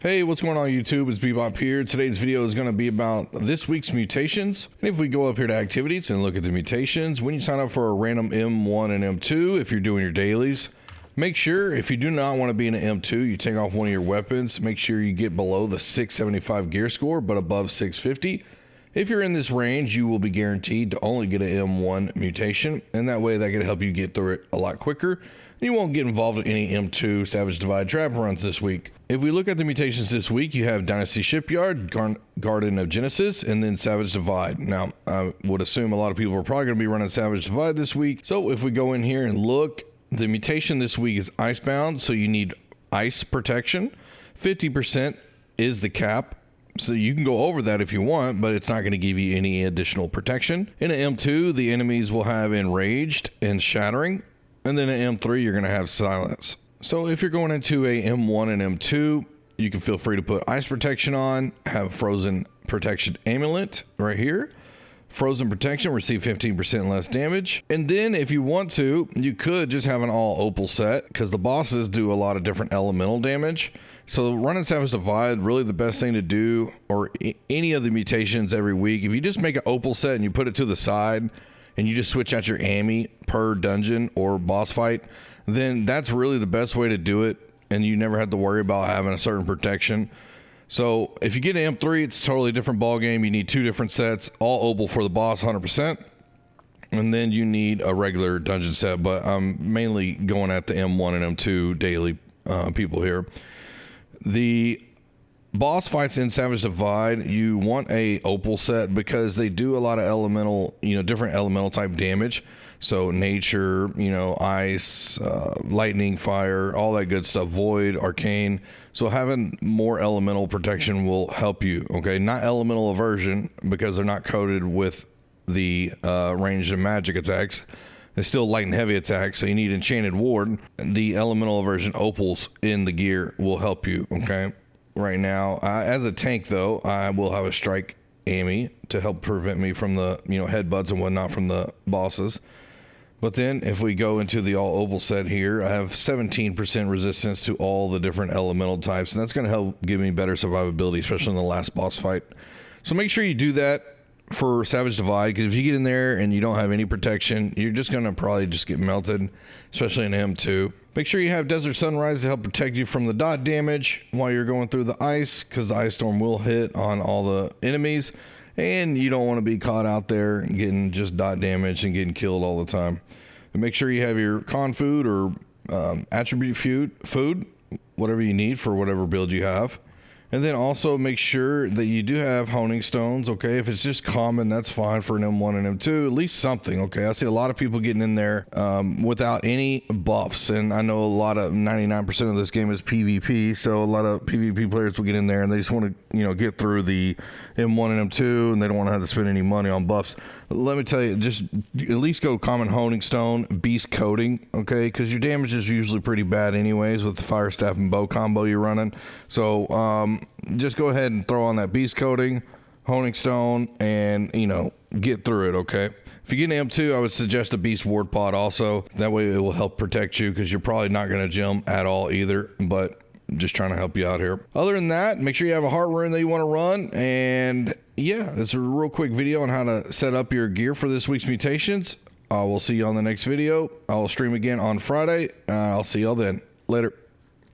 Hey, what's going on YouTube? It's Bebop here. Today's video is going to be about this week's mutations. And if we go up here to activities and look at the mutations, when you sign up for a random M1 and M2, if you're doing your dailies, make sure if you do not want to be in an M2, you take off one of your weapons. Make sure you get below the 675 gear score, but above 650. If you're in this range, you will be guaranteed to only get an M1 mutation, and that way that can help you get through it a lot quicker. You won't get involved in any M2 Savage Divide trap runs this week. If we look at the mutations this week, you have Dynasty Shipyard, Garden of Genesis, and then Savage Divide. Now, I would assume a lot of people are probably going to be running Savage Divide this week. So if we go in here and look, the mutation this week is Icebound, so you need ice protection. 50% is the cap. So you can go over that if you want, but it's not going to give you any additional protection. In an M2, the enemies will have Enraged and Shattering. And then in M3, you're going to have Silence. So if you're going into a M1 and M2, you can feel free to put Ice Protection on, have Frozen Protection Amulet right here. Frozen Protection, receive 15% less damage. And then if you want to, you could just have an all opal set because the bosses do a lot of different elemental damage. So running Savage Divide, really the best thing to do, or any of the mutations every week, if you just make an opal set and you put it to the side and you just switch out your AMI per dungeon or boss fight, then that's really the best way to do it. And you never have to worry about having a certain protection. So if you get an M3, it's a totally different ball game. You need two different sets, all opal for the boss 100%. And then you need a regular dungeon set, but I'm mainly going at the M1 and M2 daily people here. The boss fights in Savage Divide, you want a opal set because they do a lot of elemental, different elemental type damage. So nature, ice, lightning, fire, all that good stuff, void, arcane. So having more elemental protection will help you, okay? Not elemental aversion because they're not coated with the ranged and magic attacks. They're still light and heavy attacks, so you need Enchanted Ward. The elemental aversion opals in the gear will help you, okay? Right now, as a tank though, I will have a strike AMI to help prevent me from the, headbutts and whatnot from the bosses. But then if we go into the all opal set here, I have 17% resistance to all the different elemental types, and that's going to help give me better survivability, especially in the last boss fight. So make sure you do that for Savage Divide, because if you get in there and you don't have any protection, you're just going to probably just get melted, especially in M2. Make sure you have Desert Sunrise to help protect you from the dot damage while you're going through the ice, because the ice storm will hit on all the enemies, and you don't want to be caught out there and getting just dot damage and getting killed all the time. And make sure you have your con food or attribute food, whatever you need for whatever build you have. And then also make sure that you do have honing stones, okay? If it's just common, that's fine for an M1 and M2, at least something, okay? I see a lot of people getting in there without any buffs, and I know a lot of 99% of this game is PvP, so a lot of PvP players will get in there and they just want to, get through the M1 and M2, and they don't want to have to spend any money on buffs. Let me tell you, just at least go common honing stone, beast coating, okay? Because your damage is usually pretty bad anyways with the fire staff and bow combo you're running. So just go ahead and throw on that beast coating, honing stone, and get through it, okay? If you get an M2, I would suggest a beast ward pod also. That way it will help protect you because you're probably not going to jump at all either, but just trying to help you out here. Other than that, make sure you have a heart rune that you want to run. And yeah, it's a real quick video on how to set up your gear for this week's mutations. We'll see you on the next video. I'll stream again on Friday. I'll see y'all then. Later.